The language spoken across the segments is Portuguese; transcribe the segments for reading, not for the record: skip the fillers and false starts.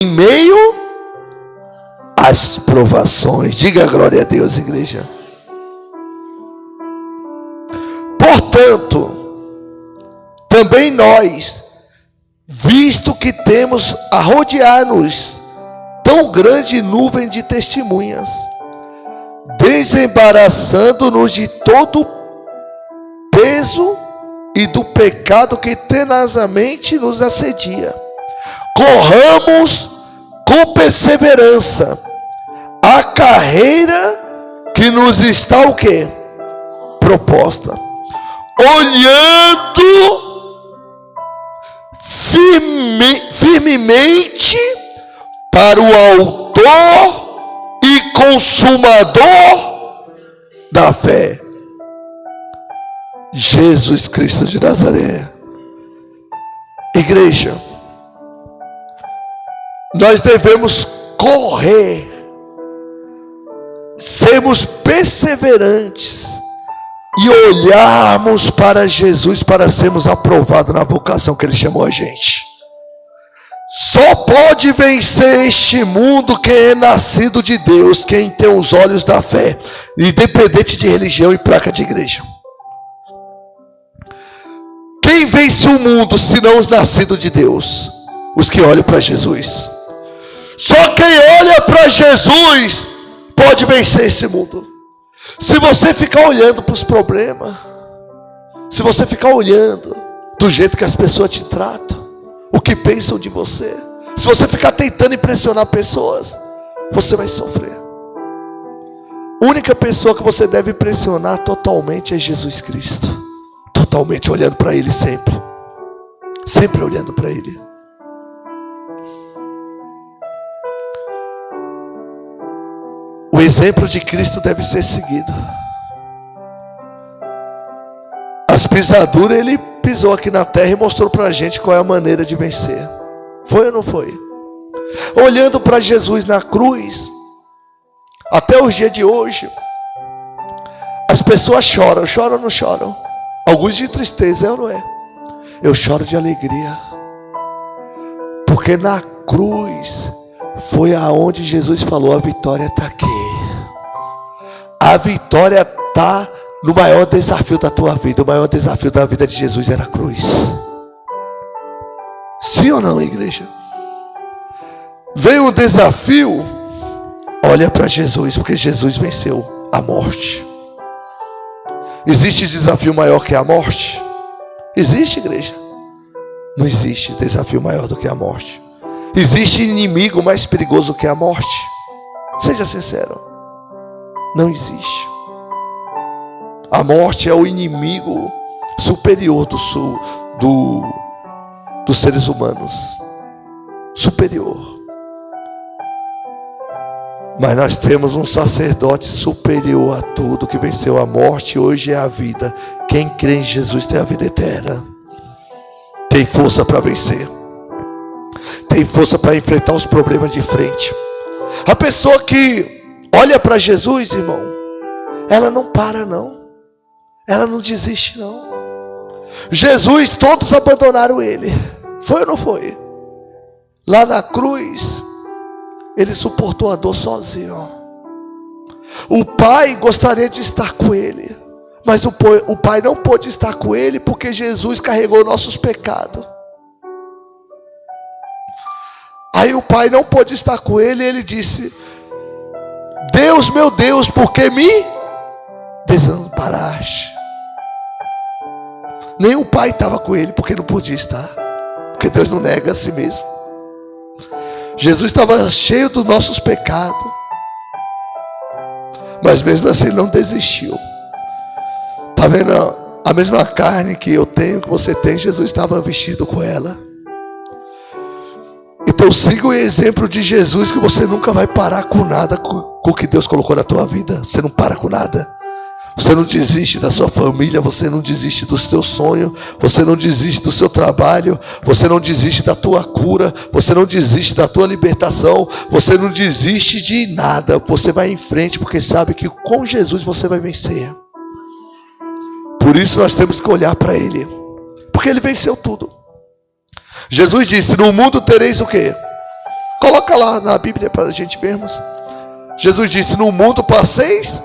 em meio às provações. Diga glória a Deus, igreja. Portanto, também nós, visto que temos a rodear-nos tão grande nuvem de testemunhas, desembaraçando-nos de todo peso e do pecado que tenazmente nos assedia, corramos com perseverança a carreira que nos está o quê? Proposta, olhando firmemente para o autor e consumador da fé, Jesus Cristo de Nazaré. Igreja, nós devemos correr, sermos perseverantes e olharmos para Jesus para sermos aprovados na vocação que Ele chamou a gente. Só pode vencer este mundo quem é nascido de Deus, quem tem os olhos da fé, independente de religião e placa de igreja. Quem vence o mundo senão os nascidos de Deus? Os que olham para Jesus. Só quem olha para Jesus pode vencer esse mundo. Se você ficar olhando para os problemas, se você ficar olhando do jeito que as pessoas te tratam, o que pensam de você, se você ficar tentando impressionar pessoas, você vai sofrer. A única pessoa que você deve impressionar totalmente é Jesus Cristo. Totalmente olhando para Ele sempre. Sempre olhando para Ele. O exemplo de Cristo deve ser seguido. As pisaduras Ele pisou aqui na terra e mostrou para a gente qual é a maneira de vencer. Foi ou não foi? Olhando para Jesus na cruz, até os dias de hoje, as pessoas choram. Choram ou não choram? Alguns de tristeza, é ou não é? Eu choro de alegria, porque na cruz foi aonde Jesus falou: a vitória está aqui. A vitória está no maior desafio da tua vida. O maior desafio da vida de Jesus era a cruz. Sim ou não, igreja? Vem um desafio, olha para Jesus, porque Jesus venceu a morte. Existe desafio maior que a morte? Existe, igreja? Não existe desafio maior do que a morte. Existe inimigo mais perigoso que a morte? Seja sincero. Não existe. A morte é o inimigo superior dos seres humanos. Superior. Mas nós temos um sacerdote superior a tudo, que venceu a morte e hoje é a vida. Quem crê em Jesus tem a vida eterna. Tem força para vencer. Tem força para enfrentar os problemas de frente. A pessoa que olha para Jesus, irmão, ela não para não. Ela não desiste não. Jesus, todos abandonaram Ele. Foi ou não foi? Lá na cruz, Ele suportou a dor sozinho. O Pai gostaria de estar com Ele, mas o Pai não pôde estar com Ele, porque Jesus carregou nossos pecados. Aí o Pai não pôde estar com Ele, e Ele disse: Deus, meu Deus, por que me desamparaste? Nem o Pai estava com Ele, porque não podia estar, porque Deus não nega a si mesmo. Jesus estava cheio dos nossos pecados, mas mesmo assim Ele não desistiu. Está vendo a mesma carne que eu tenho, que você tem? Jesus estava vestido com ela. Então siga o exemplo de Jesus, que você nunca vai parar com nada, com o que Deus colocou na tua vida. Você não para com nada. Você não desiste da sua família, você não desiste dos teus sonhos, você não desiste do seu trabalho, você não desiste da tua cura, você não desiste da tua libertação, você não desiste de nada. Você vai em frente, porque sabe que com Jesus você vai vencer. Por isso nós temos que olhar para Ele, porque Ele venceu tudo. Jesus disse: no mundo tereis o quê? Coloca lá na Bíblia para a gente vermos. Jesus disse: no mundo passeis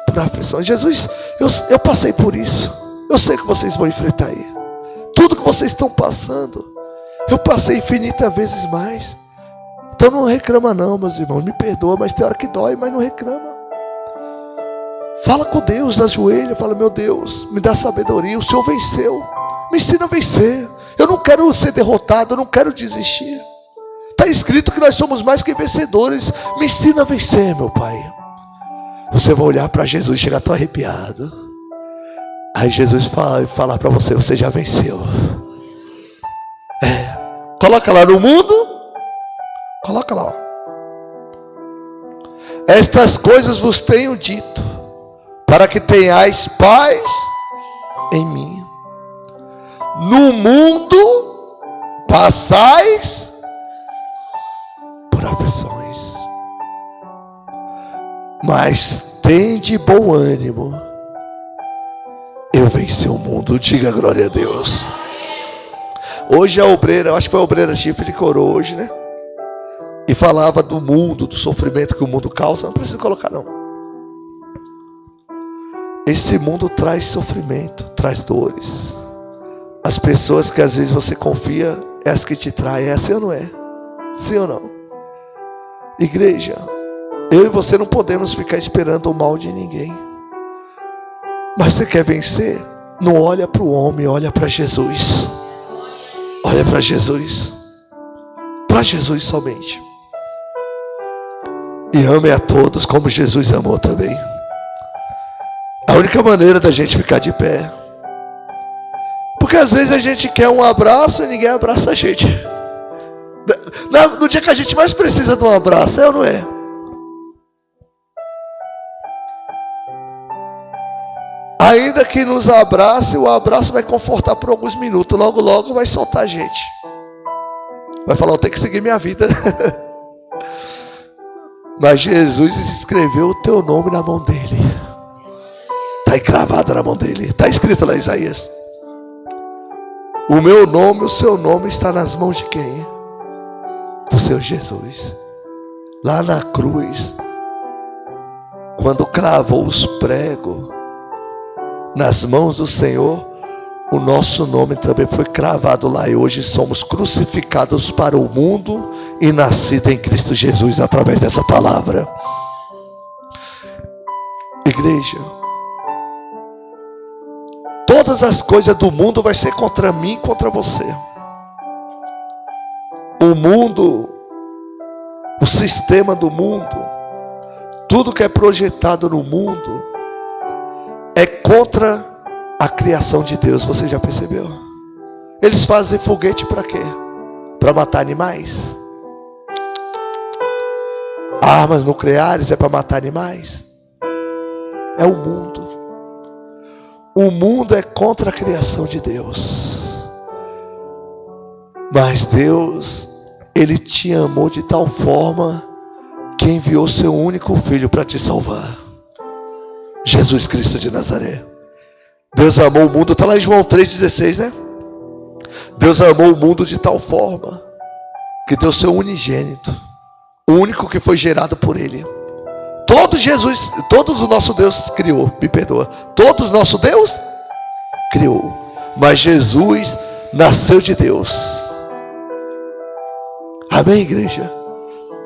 por aflições. Jesus, eu passei por isso. Eu sei que vocês vão enfrentar aí. Tudo que vocês estão passando, eu passei infinitas vezes mais. Então não reclama não, meus irmãos. Me perdoa, mas tem hora que dói, mas não reclama. Fala com Deus, ajoelha, fala: meu Deus, me dá sabedoria. O Senhor venceu, me ensina a vencer. Eu não quero ser derrotado, eu não quero desistir. Está escrito que nós somos mais que vencedores. Me ensina a vencer, meu Pai. Você vai olhar para Jesus e chegar tão arrepiado. Aí Jesus vai falar para você: você já venceu. Coloca lá no mundo. Coloca lá. Estas coisas vos tenho dito, para que tenhais paz em mim. No mundo passais por aflições, mas tende bom ânimo. Eu venci o mundo. Diga glória a Deus. Hoje a obreira, eu acho que foi a obreira Chifre que orou hoje, né? E falava do mundo, do sofrimento que o mundo causa. Não precisa colocar não. Esse mundo traz sofrimento, traz dores. As pessoas que às vezes você confia é as que te traem. É assim ou não é? Sim ou não? Igreja, eu e você não podemos ficar esperando o mal de ninguém. Mas você quer vencer? Não olha para o homem, olha para Jesus. Olha para Jesus. Para Jesus somente. E ame a todos como Jesus amou também. A única maneira da gente ficar de pé. Porque às vezes a gente quer um abraço e ninguém abraça a gente. No dia que a gente mais precisa de um abraço, é ou não é? Ainda que nos abrace, o abraço vai confortar por alguns minutos. Logo, logo vai soltar a gente. Vai falar: eu tenho que seguir minha vida. Mas Jesus escreveu o teu nome na mão dele. Está encravado na mão dele. Está escrito lá em Isaías: o meu nome, o seu nome está nas mãos de quem? Do Senhor Jesus. Lá na cruz, quando cravou os pregos nas mãos do Senhor, o nosso nome também foi cravado lá. E hoje somos crucificados para o mundo e nascidos em Cristo Jesus através dessa palavra. Igreja, todas as coisas do mundo vai ser contra mim e contra você. O mundo, o sistema do mundo, tudo que é projetado no mundo é contra a criação de Deus. Você já percebeu? Eles fazem foguete para quê? Para matar animais. Armas nucleares é para matar animais. É o mundo. O mundo é contra a criação de Deus. Mas Deus, Ele te amou de tal forma que enviou seu único filho para te salvar. Jesus Cristo de Nazaré. Deus amou o mundo, está lá em João 3,16, né? Deus amou o mundo de tal forma que deu seu unigênito, o único que foi gerado por Ele. Todos o nosso Deus criou, me perdoa. Todos o nosso Deus criou. Mas Jesus nasceu de Deus. Amém, igreja?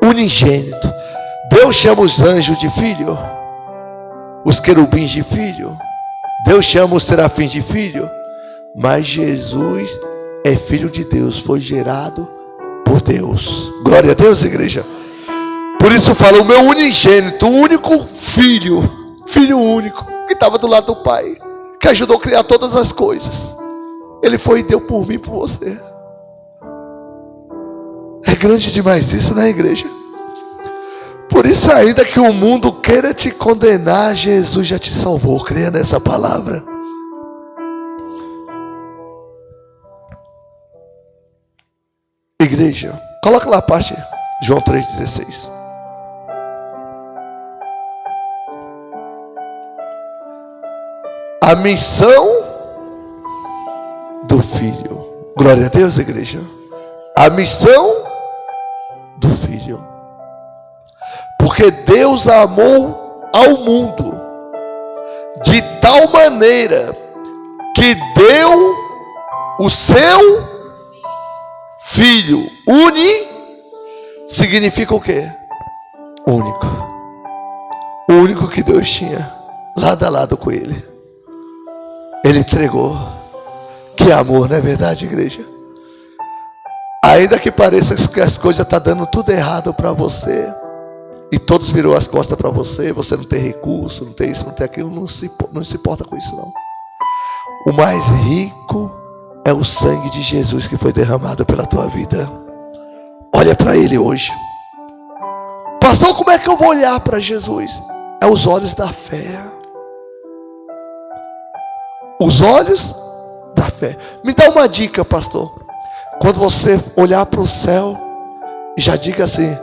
Unigênito. Deus chama os anjos de filho, os querubins de filho. Deus chama os serafins de filho. Mas Jesus é filho de Deus, foi gerado por Deus. Glória a Deus, igreja. Por isso fala: o meu unigênito, o único filho, filho único, que estava do lado do Pai, que ajudou a criar todas as coisas. Ele foi e deu por mim e por você. É grande demais isso, né, igreja? Por isso, ainda que o mundo queira te condenar, Jesus já te salvou. Creia nessa palavra. Igreja, coloca lá a parte, João 3,16. A missão do Filho. Glória a Deus, igreja. A missão do Filho. Porque Deus amou ao mundo de tal maneira que deu o seu Filho. Significa o quê? Único. O único que Deus tinha, lado a lado com Ele. Ele entregou. Que amor, não é verdade, igreja? Ainda que pareça que as coisas estão dando tudo errado para você, e todos virou as costas para você, você não tem recurso, não tem isso, não tem aquilo, não se importa com isso não. O mais rico é o sangue de Jesus que foi derramado pela tua vida. Olha para Ele hoje. Pastor, como é que eu vou olhar para Jesus? É os olhos da fé. Os olhos da fé. Me dá uma dica, pastor. Quando você olhar para o céu, já diga assim: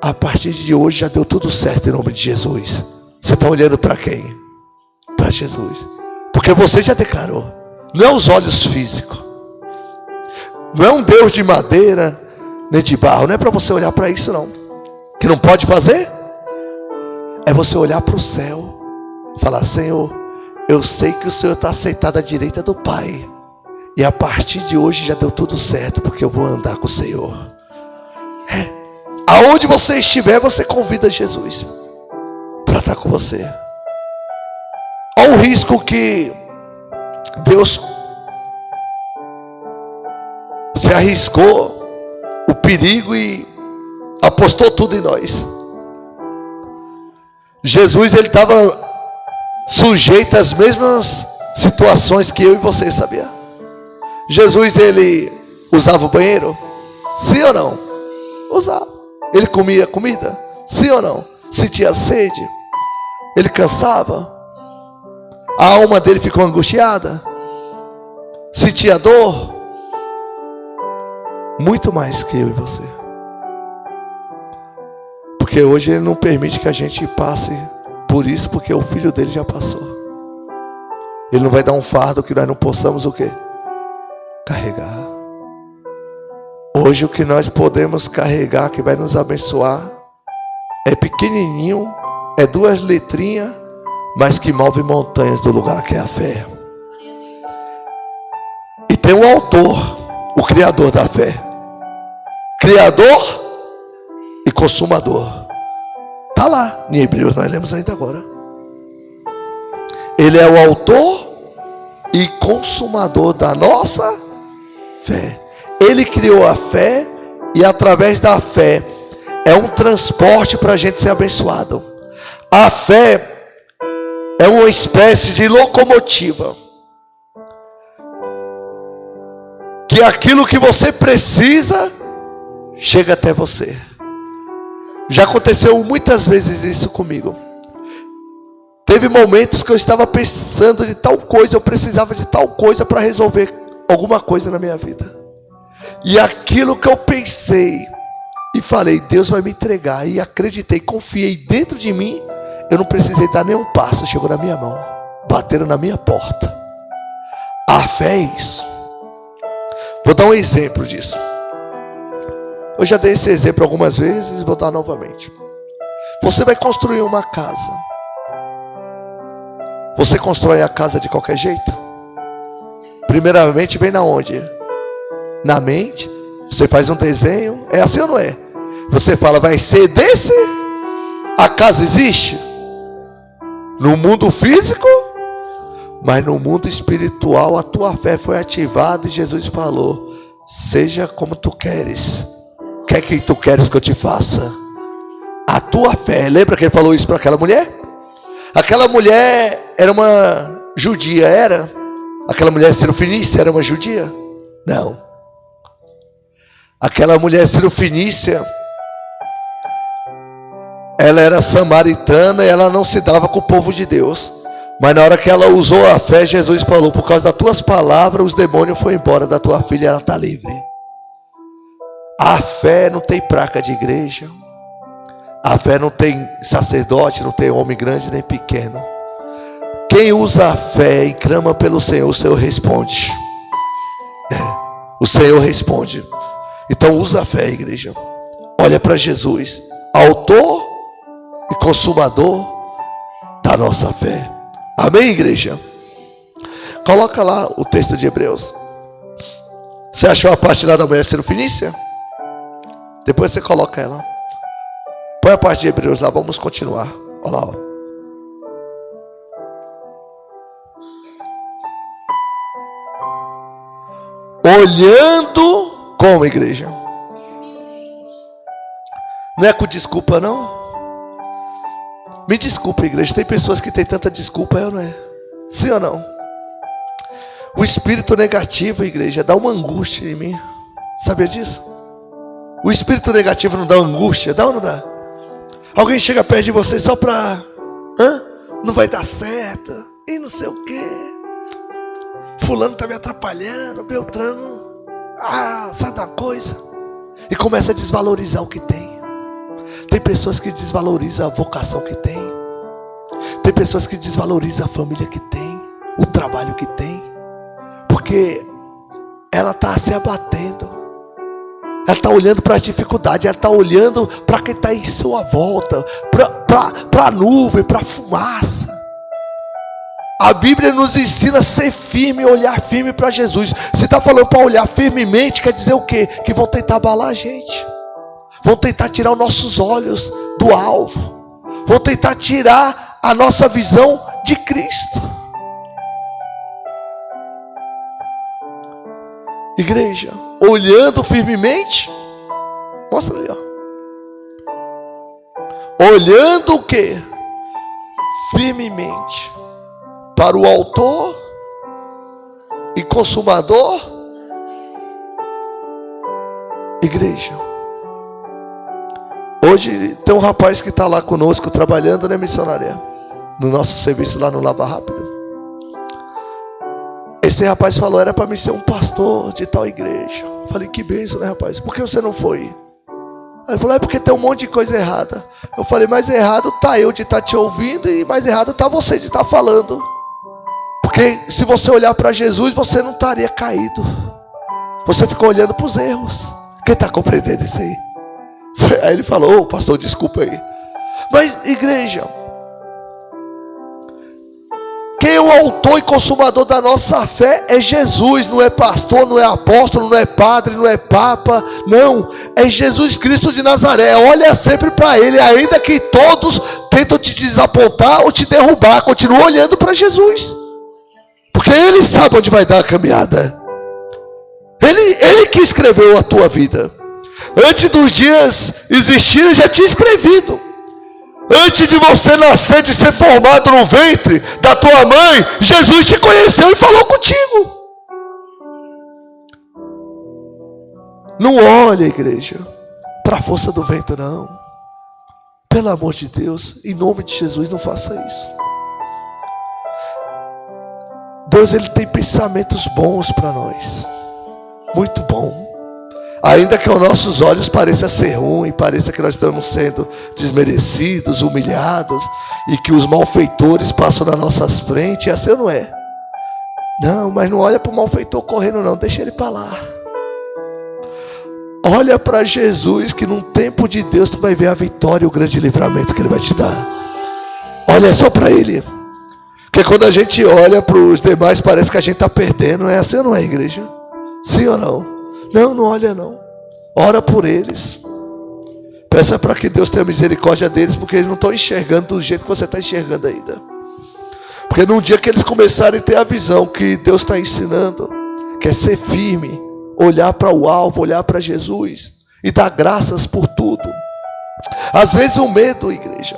a partir de hoje já deu tudo certo em nome de Jesus. Você está olhando para quem? Para Jesus. Porque você já declarou. Não é os olhos físicos. Não é um Deus de madeira, nem de barro. Não é para você olhar para isso não. Que não pode fazer? É você olhar para o céu. Falar: Senhor, eu sei que o Senhor está sentado à direita do Pai. E a partir de hoje já deu tudo certo, porque eu vou andar com o Senhor. Aonde você estiver, você convida Jesus para estar com você. Olha o risco que Deus se arriscou, o perigo, e apostou tudo em nós. Jesus, ele estava sujeito às mesmas situações que eu e você, sabia? Jesus, ele usava o banheiro? Sim ou não? Usava. Ele comia comida? Sim ou não? Sentia sede? Ele cansava? A alma dele ficou angustiada? Sentia dor? Muito mais que eu e você. Porque hoje ele não permite que a gente passe por isso, porque o Filho dele já passou. Ele não vai dar um fardo que nós não possamos o quê? Carregar. Hoje o que nós podemos carregar, que vai nos abençoar, é pequenininho, é 2 letrinhas, mas que move montanhas do lugar, que é a fé. E tem um autor, o Criador da fé. Criador e consumador. Está lá, em Hebreus, nós lemos ainda agora. Ele é o autor e consumador da nossa fé. Ele criou a fé, e através da fé é um transporte para a gente ser abençoado. A fé é uma espécie de locomotiva, que aquilo que você precisa chega até você. Já aconteceu muitas vezes isso comigo. Teve momentos que eu estava pensando de tal coisa, eu precisava de tal coisa para resolver alguma coisa na minha vida. E aquilo que eu pensei e falei, Deus vai me entregar, e acreditei, confiei dentro de mim, eu não precisei dar nenhum passo, chegou na minha mão, bateram na minha porta. A fé é isso. Vou dar um exemplo disso. Eu já dei esse exemplo algumas vezes e vou dar novamente. Você vai construir uma casa. Você constrói a casa de qualquer jeito? Primeiramente vem na onde? Na mente. Você faz um desenho. É assim ou não é? Você fala, vai ser desse? A casa existe? No mundo físico? Mas no mundo espiritual a tua fé foi ativada e Jesus falou, seja como tu queres. O que é que tu queres que eu te faça? A tua fé. Lembra que ele falou isso para aquela mulher? Aquela mulher era uma judia, era? Aquela mulher cirofenícia era uma judia? Não. Aquela mulher cirofenícia, ela era samaritana e ela não se dava com o povo de Deus. Mas na hora que ela usou a fé, Jesus falou, por causa das tuas palavras, os demônios foram embora da tua filha, ela está livre. A fé não tem placa de igreja. A fé não tem sacerdote, não tem homem grande nem pequeno. Quem usa a fé e clama pelo Senhor, o Senhor responde. O Senhor responde. Então usa a fé, igreja. Olha Olha para Jesus, autor e consumador da nossa fé. Amém, igreja? Coloca lá o texto de Hebreus. Você achou a parte lá da mulher Serofenícia? Depois você coloca ela. Põe a parte de Hebreus lá, vamos continuar. Olha lá, ó. Olhando como, igreja? Não é com desculpa, não? Me desculpa, igreja. Tem pessoas que têm tanta desculpa, não é? Sim ou não? O espírito negativo, igreja, dá uma angústia em mim. Sabia disso? O espírito negativo não dá angústia, dá ou não dá? Alguém chega perto de você só para... Não vai dar certo. E não sei o quê. Fulano está me atrapalhando. Beltrano. Sabe da coisa? E começa a desvalorizar o que tem. Tem pessoas que desvalorizam a vocação que tem. Tem pessoas que desvalorizam a família que tem. O trabalho que tem. Porque ela está se abatendo. Ela está olhando para as dificuldades. Ela está olhando para quem está em sua volta. Para a nuvem, para a fumaça. A Bíblia nos ensina a ser firme, olhar firme para Jesus. Se está falando para olhar firmemente, quer dizer o quê? Que vão tentar abalar a gente. Vão tentar tirar os nossos olhos do alvo. Vão tentar tirar a nossa visão de Cristo. Igreja, olhando firmemente. Mostra ali, ó. Olhando o quê? Firmemente para o autor e consumador. Igreja, hoje tem um rapaz que está lá conosco trabalhando, né, missionária? No nosso serviço lá no Lava Rápido. Esse rapaz falou, era para mim ser um pastor de tal igreja. Falei, que bênção, né, rapaz? Por que você não foi? Aí ele falou, é porque tem um monte de coisa errada. Eu falei, mais errado está eu de estar te ouvindo e mais errado está você de estar falando. Porque se você olhar para Jesus, você não estaria caído. Você ficou olhando para os erros. Quem está compreendendo isso aí? Aí ele falou, pastor, desculpa aí. Mas igreja, quem é o autor e consumador da nossa fé é Jesus. Não é pastor, não é apóstolo, não é padre, não é papa. Não, é Jesus Cristo de Nazaré. Olha sempre para Ele. Ainda que todos tentam te desapontar ou te derrubar, continua olhando para Jesus. Porque Ele sabe onde vai dar a caminhada. Ele que escreveu a tua vida. Antes dos dias existirem, já tinha escrevido. Antes de você nascer, de ser formado no ventre da tua mãe, Jesus te conheceu e falou contigo. Não olha, igreja, para a força do vento, não. Pelo amor de Deus, em nome de Jesus, não faça isso. Deus, Ele tem pensamentos bons para nós. Muito bom. Ainda que aos nossos olhos pareça ser ruim, pareça que nós estamos sendo desmerecidos, humilhados, e que os malfeitores passam nas nossas frentes, e assim não é. Não, mas não olha para o malfeitor correndo não, deixa ele para lá. Olha para Jesus, que num tempo de Deus tu vai ver a vitória e o grande livramento que Ele vai te dar. Olha só para Ele. Porque quando a gente olha para os demais, parece que a gente está perdendo. Não é assim ou não é, igreja? Sim ou não? Não, não olha não. Ora por eles. Peça para que Deus tenha misericórdia deles, porque eles não estão enxergando do jeito que você está enxergando ainda. Porque num dia que eles começarem a ter a visão que Deus está ensinando, que é ser firme, olhar para o alvo, olhar para Jesus e dar graças por tudo. Às vezes o medo, igreja,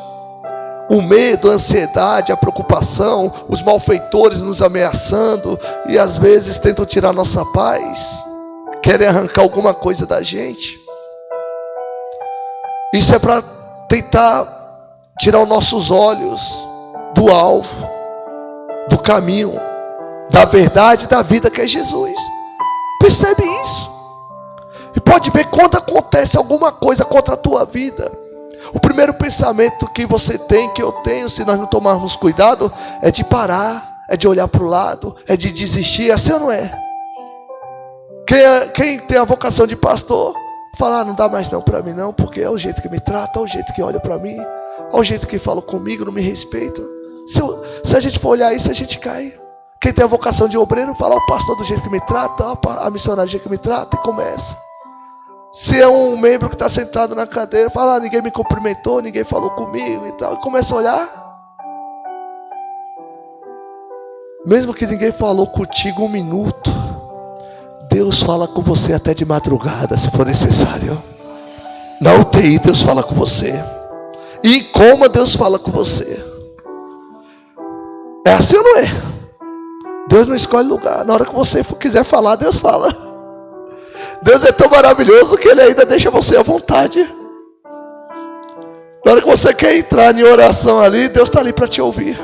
o medo, a ansiedade, a preocupação, os malfeitores nos ameaçando e às vezes tentam tirar nossa paz, querem arrancar alguma coisa da gente. Isso é para tentar tirar os nossos olhos do alvo, do caminho, da verdade, da vida que é Jesus. Percebe isso? E pode ver quando acontece alguma coisa contra a tua vida. O primeiro pensamento que você tem, que eu tenho, se nós não tomarmos cuidado, é de parar, é de olhar para o lado, é de desistir. Assim ou não é? Quem tem a vocação de pastor, Falar, não dá mais não para mim não, porque é o jeito que me trata, é o jeito que olha para mim, é o jeito que fala comigo, não me respeita. Se a gente for olhar isso, a gente cai. Quem tem a vocação de obreiro, fala, o pastor do jeito que me trata, a missionária do jeito que me trata, e começa. Se é um membro que está sentado na cadeira, fala, ninguém me cumprimentou, ninguém falou comigo e tal, e começa a olhar. Mesmo que ninguém falou contigo um minuto, Deus fala com você até de madrugada, se for necessário. Na UTI Deus fala com você. E em coma Deus fala com você. É assim ou não é? Deus não escolhe lugar. Na hora que você quiser falar, Deus fala. Deus é tão maravilhoso que Ele ainda deixa você à vontade. Na hora que você quer entrar em oração ali, Deus está ali para te ouvir.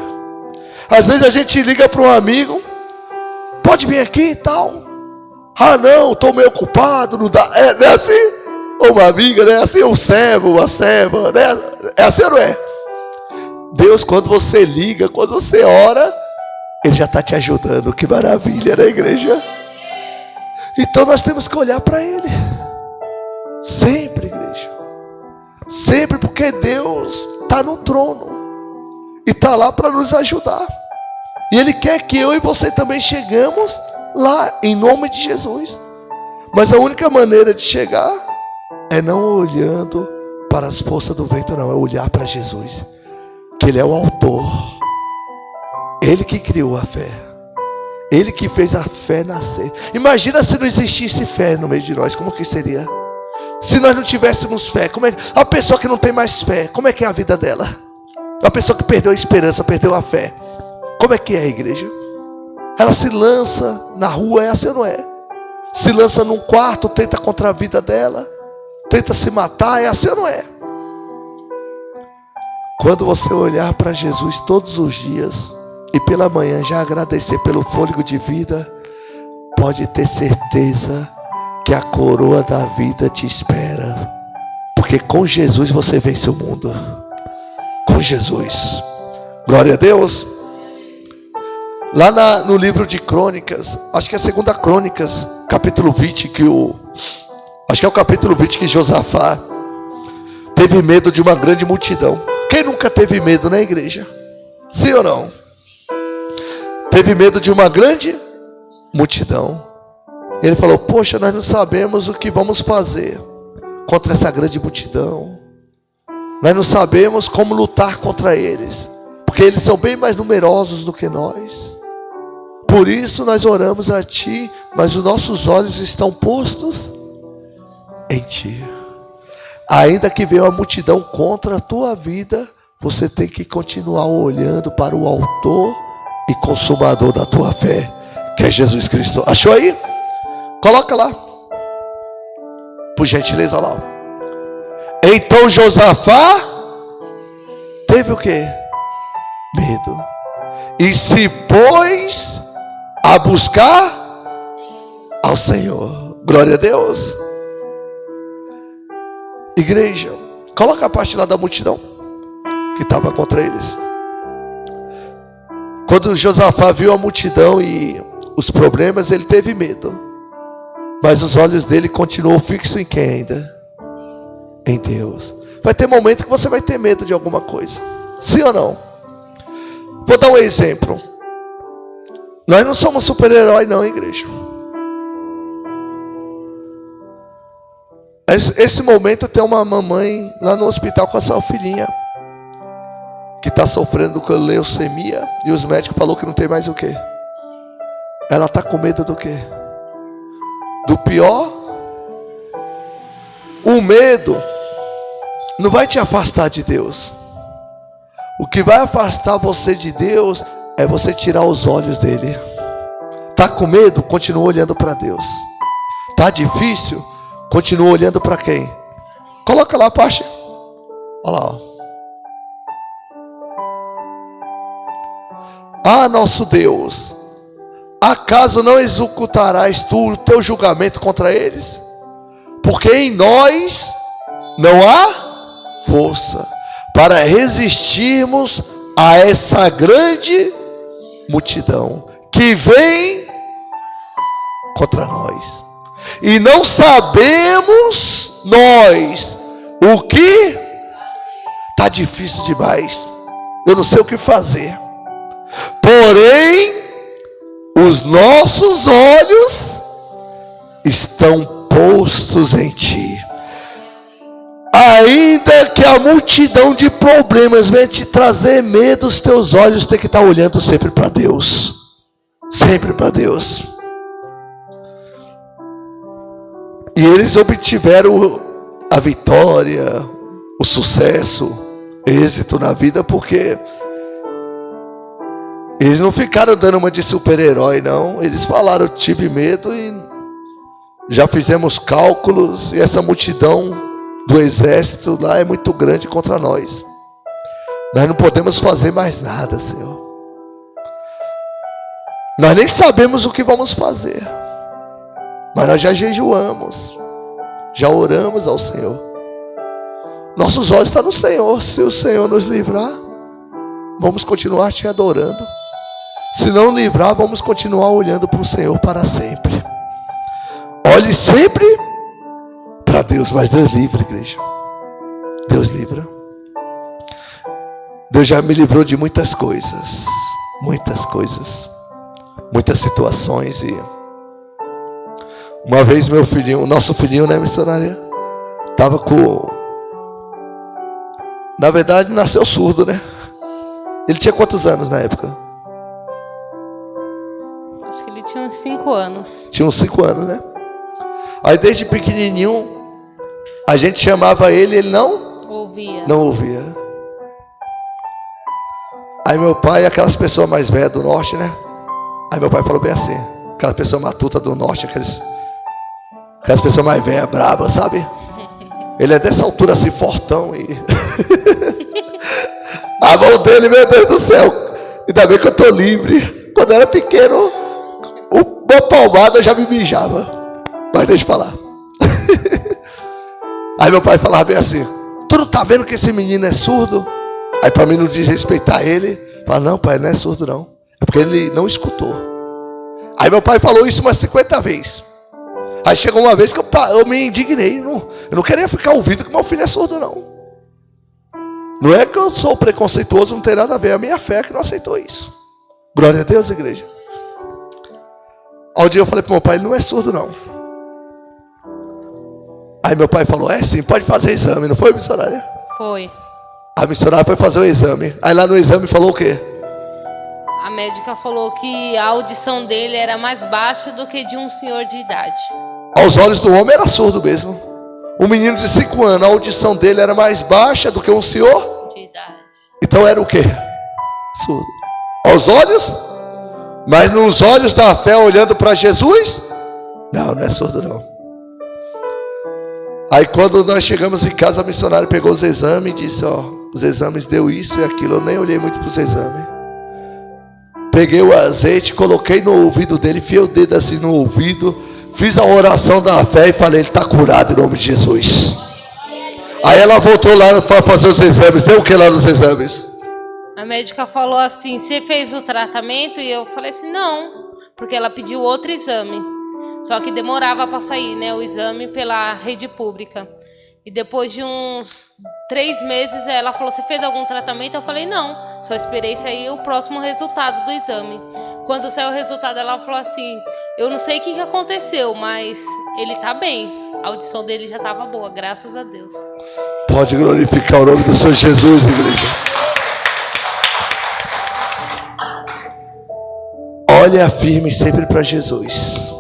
Às vezes a gente liga para um amigo, pode vir aqui e tal. Ah não, estou meio ocupado, não dá. Não é assim? Ou uma amiga, não é assim? Um servo, uma serva, né? É assim ou não é? Deus, quando você liga, quando você ora, Ele já está te ajudando. Que maravilha, né, igreja? Então nós temos que olhar para Ele. Sempre, igreja. Sempre, porque Deus está no trono. E está lá para nos ajudar. E Ele quer que eu e você também chegamos lá, em nome de Jesus. Mas a única maneira de chegar é não olhando para as forças do vento, não. É olhar para Jesus, que Ele é o autor. Ele que criou a fé. Ele que fez a fé nascer. Imagina se não existisse fé no meio de nós, como que seria? Se nós não tivéssemos fé, como é a pessoa que não tem mais fé, como é que é a vida dela? A pessoa que perdeu a esperança, perdeu a fé, como é que é a igreja? Ela se lança na rua, é assim ou não é? Se lança num quarto, tenta contra a vida dela, tenta se matar, é assim ou não é? Quando você olhar para Jesus todos os dias e pela manhã já agradecer pelo fôlego de vida, pode ter certeza que a coroa da vida te espera. Porque com Jesus você vence o mundo. Com Jesus. Glória a Deus. Lá no livro de Crônicas, acho que é a segunda Crônicas, capítulo 20, acho que é o capítulo 20 que Josafá teve medo de uma grande multidão. Quem nunca teve medo, né, igreja? Sim ou não? Teve medo de uma grande multidão. Ele falou, poxa, nós não sabemos o que vamos fazer contra essa grande multidão. Nós não sabemos como lutar contra eles, porque eles são bem mais numerosos do que nós. Por isso nós oramos a Ti, mas os nossos olhos estão postos em Ti. Ainda que venha uma multidão contra a tua vida, você tem que continuar olhando para o autor e consumador da tua fé, que é Jesus Cristo. Achou aí? Coloca lá, por gentileza lá. Então Josafá teve o quê? Medo. E se pôs a buscar ao Senhor. Glória a Deus. Igreja, coloca a parte lá da multidão que estava contra eles. Quando Josafá viu a multidão e os problemas, ele teve medo. Mas os olhos dele continuam fixos em quem ainda? Em Deus. Vai ter momento que você vai ter medo de alguma coisa. Sim ou não? Vou dar um exemplo. Nós não somos super-herói não, igreja. Esse momento tem uma mamãe lá no hospital com a sua filhinha, que está sofrendo com leucemia. E os médicos falaram que não tem mais o quê? Ela está com medo do quê? Do pior. O medo não vai te afastar de Deus. O que vai afastar você de Deus é você tirar os olhos dele. Tá com medo? Continua olhando para Deus. Tá difícil? Continua olhando para quem? Coloca lá a parte. Olha lá. Ah, nosso Deus, acaso não executarás tu o teu julgamento contra eles? Porque em nós não há força para resistirmos a essa grande multidão que vem contra nós. E não sabemos nós o que? Está difícil demais. Eu não sei o que fazer. Porém, os nossos olhos estão postos em Ti. Ainda que a multidão de problemas venha te trazer medo, os teus olhos têm que estar olhando sempre para Deus. Sempre para Deus. E eles obtiveram a vitória, o sucesso, êxito na vida, porque eles não ficaram dando uma de super-herói, não. Eles falaram, tive medo e já fizemos cálculos, e essa multidão do exército lá é muito grande contra nós. Nós não podemos fazer mais nada, Senhor. Nós nem sabemos o que vamos fazer, mas nós já jejuamos, já oramos ao Senhor. Nossos olhos estão no Senhor. Se o Senhor nos livrar, vamos continuar te adorando. Se não livrar, vamos continuar olhando para o Senhor para sempre. Olhe sempre para Deus, mas Deus livra, igreja. Deus livra. Deus já me livrou de muitas coisas, muitas situações. E uma vez meu filhinho, o nosso filhinho, né, missionária, estava com... Na verdade, nasceu surdo, né? Ele tinha quantos anos na época? Acho que ele tinha uns 5 anos. Tinha uns 5 anos, né? Aí desde pequenininho, a gente chamava ele não ouvia. Não ouvia. Aí meu pai, aquelas pessoas mais velhas do norte, né? Aí meu pai falou bem assim, aquela pessoa matuta do norte, aquelas pessoas mais velhas, bravas, sabe? Ele é dessa altura assim, fortão e... A mão dele, meu Deus do céu, ainda bem que eu estou livre. Quando eu era pequeno, uma palmada eu já me mijava. Mas deixa pra lá. Aí meu pai falava bem assim, tu não tá vendo que esse menino é surdo? Aí para mim não desrespeitar ele, fala, não pai, não é surdo não, é porque ele não escutou. Aí meu pai falou isso umas 50 vezes. Aí chegou uma vez que eu me indignei. Eu não queria ficar ouvindo que meu filho é surdo, não. Não é que eu sou preconceituoso, não tem nada a ver. É a minha fé que não aceitou isso. Glória a Deus, igreja. Ao dia eu falei para meu pai, ele não é surdo, não. Aí meu pai falou, é sim, pode fazer exame. Não foi, missionária? Foi. A missionária foi fazer o exame. Aí lá no exame falou o quê? A médica falou que a audição dele era mais baixa do que de um senhor de idade. Aos olhos do homem era surdo mesmo. Um menino de 5 anos, a audição dele era mais baixa do que um senhor de idade. Então era o quê? Surdo. Aos olhos? Mas nos olhos da fé, olhando para Jesus? Não, não é surdo não. Aí quando nós chegamos em casa, a missionária pegou os exames e disse, ó, os exames deu isso e aquilo. Eu nem olhei muito para os exames. Peguei o azeite, coloquei no ouvido dele, enfiei o dedo assim no ouvido, fiz a oração da fé e falei, ele está curado em nome de Jesus. Aí ela voltou lá para fazer os exames. Deu o que lá nos exames? A médica falou assim, você fez o tratamento? E eu falei assim, não, porque ela pediu outro exame. Só que demorava para sair, né, o exame pela rede pública. E depois de uns 3 meses, ela falou, você fez algum tratamento? Eu falei, não, só esperei sair o próximo resultado do exame. Quando saiu o resultado, ela falou assim, eu não sei o que aconteceu, mas ele está bem. A audição dele já estava boa, graças a Deus. Pode glorificar o nome do Senhor Jesus, igreja. Olha firme sempre para Jesus.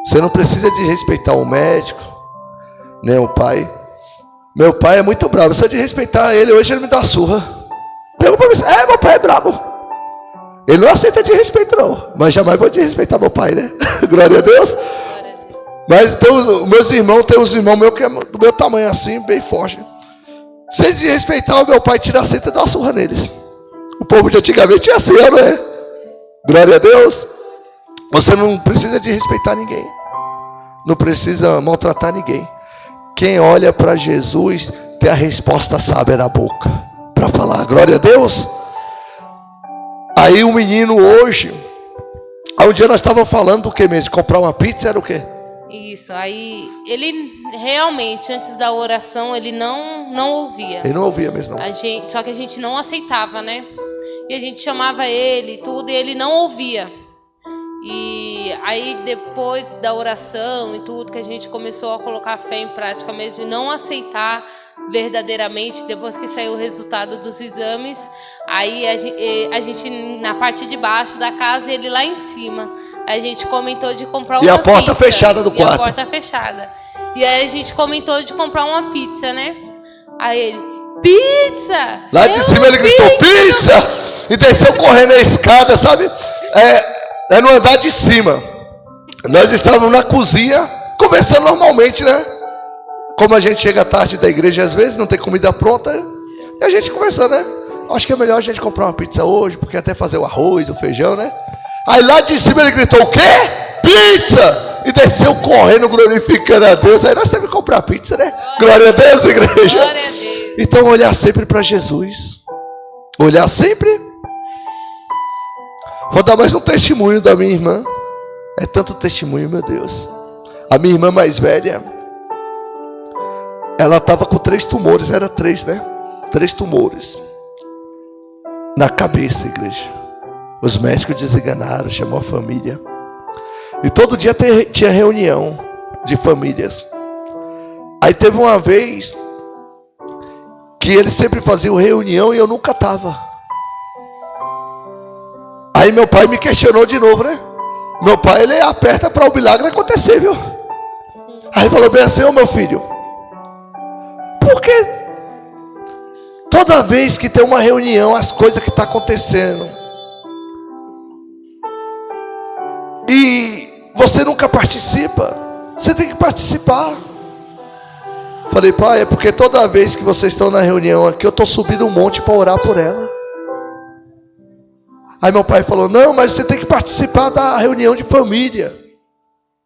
Você não precisa de respeitar o médico, nem o pai. Meu pai é muito bravo. Se eu de respeitar ele, hoje ele me dá uma surra. Pegou para mim, meu pai é bravo. Ele não aceita de respeito não, mas jamais vou de respeitar meu pai, né? Glória a Deus. Glória a Deus. Mas então, meus irmãos, tem uns irmãos meus que é do meu tamanho assim, bem forte. Se de respeitar o meu pai, tira a seta e dá uma surra neles. O povo de antigamente tinha assim, não é? Glória a Deus. Você não precisa de respeitar ninguém. Não precisa maltratar ninguém. Quem olha para Jesus tem a resposta sábia na boca para falar, glória a Deus. Aí o menino hoje, um dia nós estávamos falando do que mesmo? Comprar uma pizza era o quê? Isso, aí ele realmente, antes da oração, ele não ouvia. Ele não ouvia mesmo, não. Só que a gente não aceitava, né? E a gente chamava ele e tudo, e ele não ouvia. E aí depois da oração e tudo, que a gente começou a colocar a fé em prática mesmo e não aceitar verdadeiramente, depois que saiu o resultado dos exames, aí a gente na parte de baixo da casa e ele lá em cima. A gente comentou de comprar uma pizza. E a porta fechada do quarto. E a porta fechada. E aí a gente comentou de comprar uma pizza, né? Aí ele, pizza! Lá de cima ele gritou, pizza! E desceu correndo a escada, sabe? É no andar de cima. Nós estávamos na cozinha, conversando normalmente, né? Como a gente chega tarde da igreja às vezes, não tem comida pronta. E a gente conversando, né? Acho que é melhor a gente comprar uma pizza hoje, porque até fazer o arroz, o feijão, né? Aí lá de cima ele gritou, o quê? Pizza! E desceu correndo, glorificando a Deus. Aí nós temos que comprar pizza, né? Glória a Deus, igreja. Glória a Deus. Então olhar sempre para Jesus. Olhar sempre. Vou dar mais um testemunho da minha irmã. É tanto testemunho, meu Deus. A minha irmã mais velha, ela estava com 3 tumores. Era 3, né? 3 tumores. Na cabeça, igreja. Os médicos desenganaram, chamou a família. E todo dia tinha reunião de famílias. Aí teve uma vez que eles sempre faziam reunião e eu nunca estava. Aí meu pai me questionou de novo, né? Meu pai, ele aperta para o milagre acontecer, viu? Aí ele falou bem assim, ô meu filho, por que toda vez que tem uma reunião, as coisas que estão acontecendo, e você nunca participa? Você tem que participar. Falei, pai, é porque toda vez que vocês estão na reunião aqui, eu estou subindo um monte para orar por ela. Aí meu pai falou, não, mas você tem que participar da reunião de família,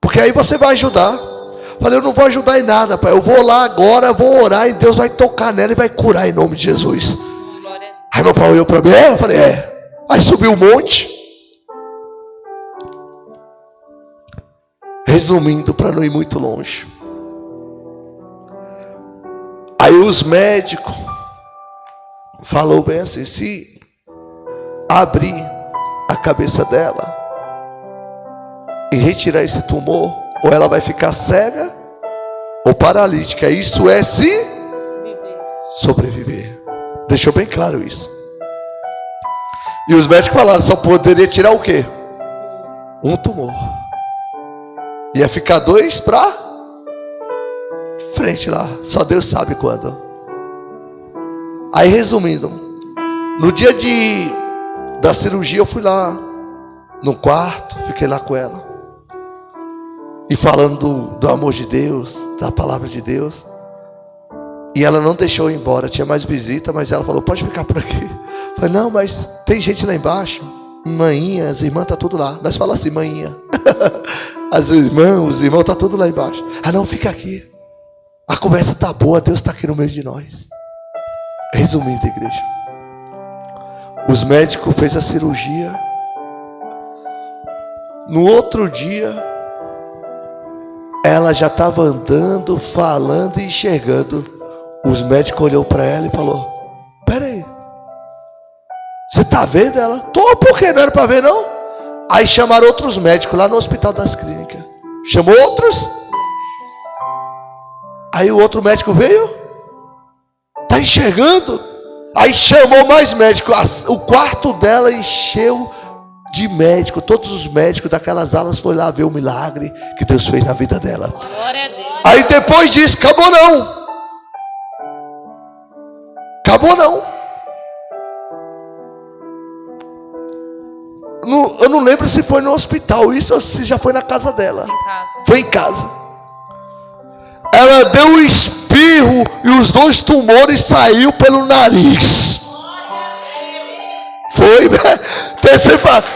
porque aí você vai ajudar. Falei, eu não vou ajudar em nada, pai, eu vou lá agora, vou orar e Deus vai tocar nela e vai curar em nome de Jesus. Aí meu pai olhou para mim, eu falei, Aí subiu um monte. Resumindo, para não ir muito longe, aí os médicos falou bem assim, se abrir a cabeça dela e retirar esse tumor, ou ela vai ficar cega ou paralítica. Isso é se sobreviver. Deixou bem claro isso. E os médicos falaram, só poderia tirar o quê? Um tumor. Ia ficar 2 para frente lá. Só Deus sabe quando. Aí resumindo, no dia da cirurgia eu fui lá no quarto, fiquei lá com ela. E falando do amor de Deus, da palavra de Deus. E ela não deixou eu ir embora, tinha mais visita, mas ela falou, pode ficar por aqui. Eu falei, não, mas tem gente lá embaixo. Manhinha, as irmãs, tá tudo lá. Nós falamos assim, manhinha. As irmãs, os irmãos, tá tudo lá embaixo. Ah não, fica aqui. A conversa tá boa, Deus está aqui no meio de nós. Resumindo, igreja, os médicos fez a cirurgia. No outro dia, ela já estava andando, falando e enxergando. Os médicos olhou para ela e falou, peraí, você está vendo ela? Tô, por que não era para ver não? Aí chamaram outros médicos lá no Hospital das Clínicas. Chamou outros. Aí o outro médico veio. Tá enxergando? Aí chamou mais médicos. O quarto dela encheu de médico. Todos os médicos daquelas alas foram lá ver o milagre que Deus fez na vida dela. Glória a Deus. Aí depois disso, acabou não. Acabou não. Eu não lembro se foi no hospital isso ou se já foi na casa dela. Em casa. Foi em casa. Ela deu um espirro e os 2 tumores saíram pelo nariz. Foi, né?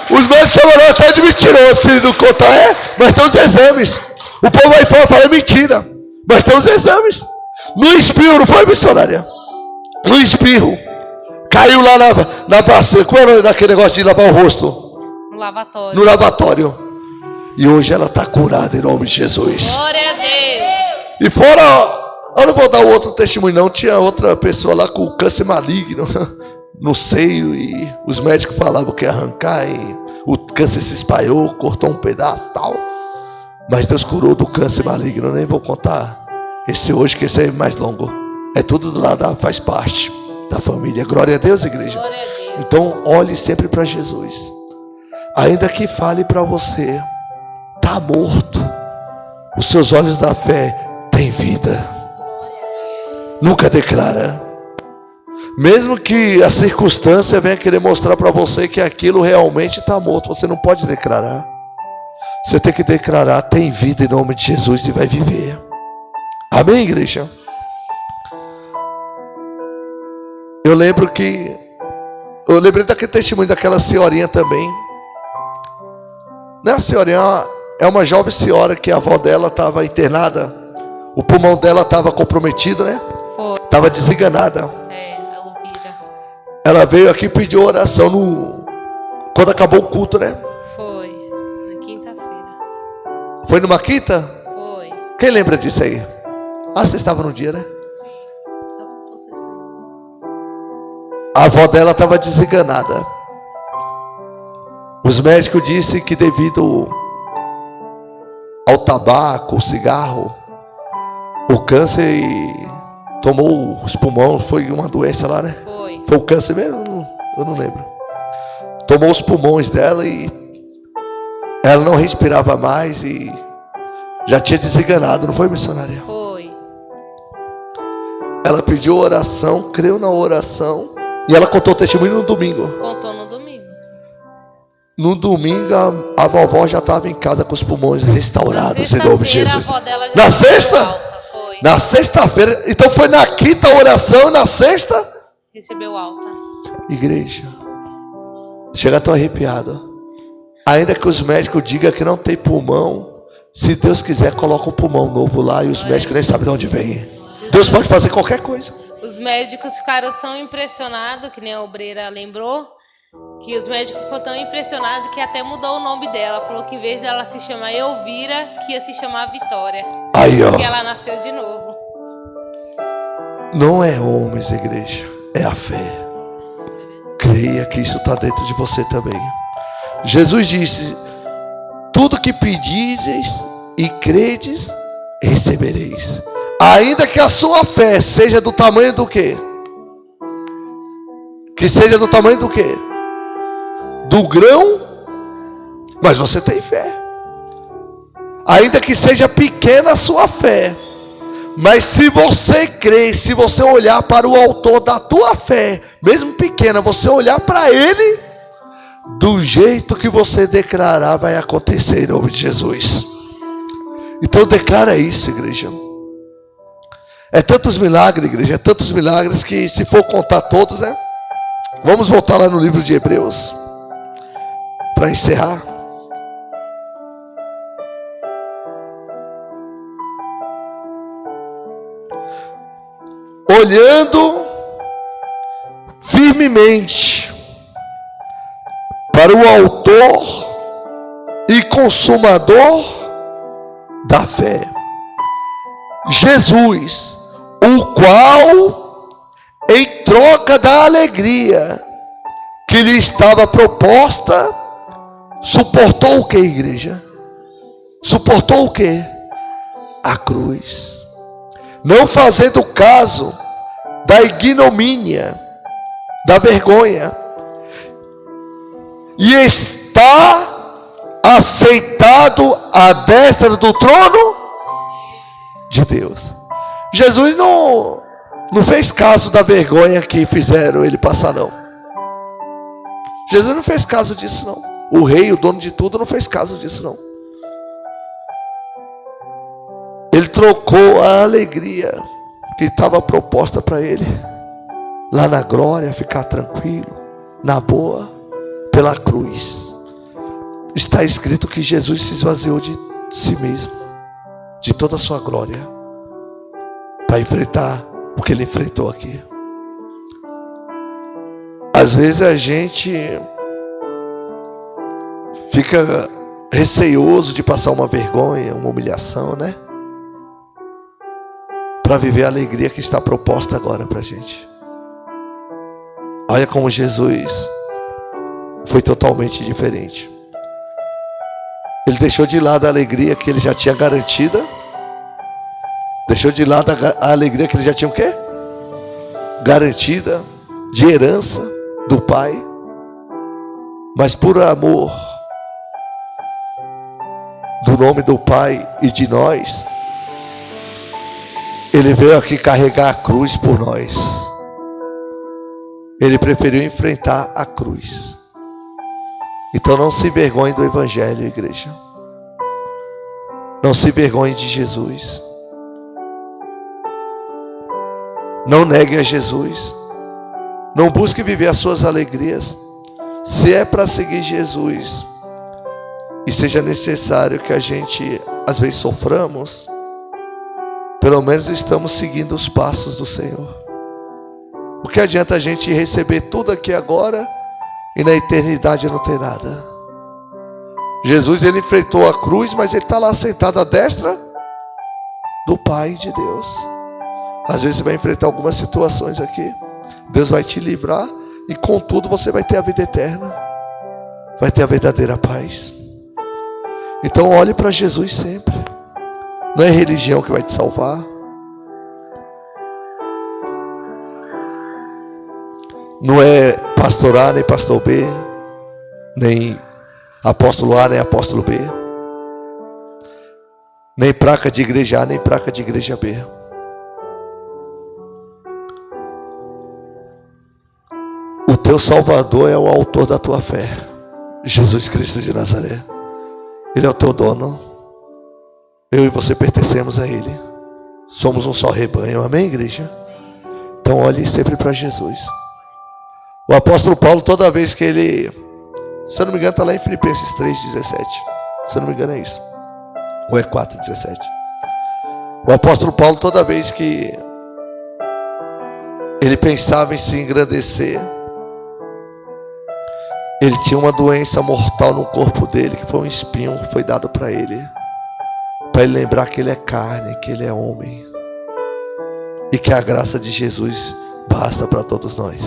Os médicos chamaram até de mentiroso, se não contar, mas tem os exames. O povo vai falar mentira, mas tem os exames. No espirro, não foi, missionária? No espirro. Caiu lá na bacia. Qual era daquele negócio de lavar o rosto? No lavatório. No lavatório. E hoje ela está curada em nome de Jesus. Glória a Deus. E fora, eu não vou dar outro testemunho não. Tinha outra pessoa lá com câncer maligno no seio. E os médicos falavam que ia arrancar. E o câncer se espalhou, cortou um pedaço e tal. Mas Deus curou do câncer maligno. Eu nem vou contar esse hoje, que esse é mais longo. É tudo do lado, faz parte da família. Glória a Deus, igreja. Glória a Deus. Então olhe sempre para Jesus. Ainda que fale para você, está morto, os seus olhos da fé têm vida. Nunca declara. Mesmo que a circunstância venha querer mostrar para você que aquilo realmente está morto, você não pode declarar. Você tem que declarar: tem vida em nome de Jesus, e vai viver. Amém, igreja? Eu lembrei daquele testemunho daquela senhorinha também. Né, a senhorinha é uma jovem senhora que a avó dela estava internada. O pulmão dela estava comprometido, né? Foi. Estava desenganada. A Elvira. Ela veio aqui e pediu oração quando acabou o culto, né? Foi. Na quinta-feira. Foi numa quinta? Foi. Quem lembra disso aí? Ah, você estava no dia, né? Tava tudo assim. A avó dela estava desenganada. Os médicos disseram que devido ao tabaco, o cigarro, o câncer tomou os pulmões. Foi uma doença lá, né? Foi o câncer mesmo? Eu não lembro. Tomou os pulmões dela e ela não respirava mais e já tinha desenganado, não foi, missionária? Foi. Ela pediu oração, creu na oração e ela contou o testemunho no domingo. Contou no domingo. No domingo a vovó já estava em casa com os pulmões restaurados em nome de Jesus. Na sexta? Foi. Na sexta-feira. Então foi na quinta oração, na sexta recebeu alta. Igreja, chega, estou arrepiado. Ainda que os médicos digam que não tem pulmão, se Deus quiser, coloca um pulmão novo lá e os médicos nem sabem de onde vem. Deus pode fazer qualquer coisa. Os médicos ficaram tão impressionados, que nem a obreira lembrou, que os médicos ficou tão impressionados que até mudou o nome dela. Falou que em vez dela se chamar Elvira, que ia se chamar Vitória. Aí, ó. Porque ela nasceu de novo. Não é homens, igreja, é a fé. Creia que isso está dentro de você também. Jesus disse: tudo que pedires e credes, recebereis. Ainda que a sua fé seja do tamanho do quê? Que seja do tamanho do quê? Do grão, mas você tem fé. Ainda que seja pequena a sua fé, mas se você crer, se você olhar para o autor da tua fé, mesmo pequena, você olhar para ele, do jeito que você declarar, vai acontecer em nome de Jesus. Então declara isso, igreja. É tantos milagres, igreja, é tantos milagres que, se for contar todos, né? Vamos voltar lá no livro de Hebreus para encerrar. Olhando firmemente para o autor e consumador da fé, Jesus, o qual, em troca da alegria que lhe estava proposta, suportou o que, igreja? Suportou o que? A cruz, não fazendo caso da ignomínia, da vergonha, e está aceitado à destra do trono de Deus. Jesus não fez caso da vergonha que fizeram ele passar, não. Jesus não fez caso disso, não. O rei, o dono de tudo, não fez caso disso, não. Ele trocou a alegria que estava proposta para ele, lá na glória, ficar tranquilo, na boa, pela cruz. Está escrito que Jesus se esvaziou de si mesmo, de toda a sua glória, para enfrentar o que ele enfrentou aqui. Às vezes a gente fica receioso de passar uma vergonha, uma humilhação, né? Para viver a alegria que está proposta agora para a gente. Olha como Jesus foi totalmente diferente. Ele deixou de lado a alegria que ele já tinha garantida. Deixou de lado a alegria que ele já tinha o quê? Garantida, de herança do Pai. Mas por amor do nome do Pai e de nós, ele veio aqui carregar a cruz por nós. Ele preferiu enfrentar a cruz. Então não se envergonhe do Evangelho, igreja. Não se envergonhe de Jesus. Não negue a Jesus. Não busque viver as suas alegrias. Se é para seguir Jesus, e seja necessário que a gente às vezes soframos, pelo menos estamos seguindo os passos do Senhor. O que adianta a gente receber tudo aqui agora e na eternidade não ter nada? Jesus, ele enfrentou a cruz, mas ele está lá sentado à destra do Pai de Deus. Às vezes você vai enfrentar algumas situações aqui, Deus vai te livrar, e contudo você vai ter a vida eterna, vai ter a verdadeira paz. Então olhe para Jesus sempre. Não é religião que vai te salvar. Não é pastor A nem pastor B, nem apóstolo A nem apóstolo B, nem placa de igreja A nem placa de igreja B. O teu Salvador é o autor da tua fé, Jesus Cristo de Nazaré. Ele é o teu dono. Eu e você pertencemos a Ele. Somos um só rebanho, amém, igreja? Então olhe sempre para Jesus. O apóstolo Paulo, toda vez que ele, se eu não me engano, está lá em Filipenses 3,17. Se eu não me engano é isso. Ou é 4,17. O apóstolo Paulo, toda vez que ele pensava em se engrandecer, ele tinha uma doença mortal no corpo dele, que foi um espinho que foi dado para ele lembrar que ele é carne, que ele é homem, e que a graça de Jesus basta para todos nós.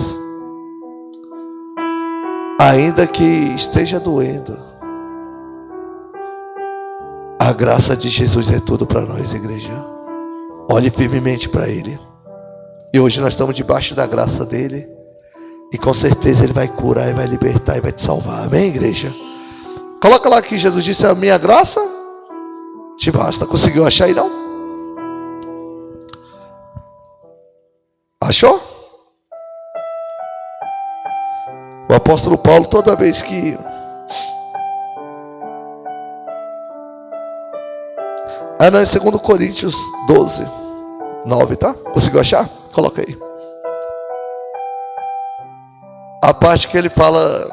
Ainda que esteja doendo, a graça de Jesus é tudo para nós, igreja. Olhe firmemente para Ele. E hoje nós estamos debaixo da graça dele, e com certeza Ele vai curar, e vai libertar, e vai te salvar, amém, igreja? Coloca lá que Jesus disse: a minha graça te basta. Conseguiu achar aí, não? Achou? O apóstolo Paulo, toda vez que não, é 2 Coríntios 12, 9, tá? Conseguiu achar? Coloca aí. A parte que ele fala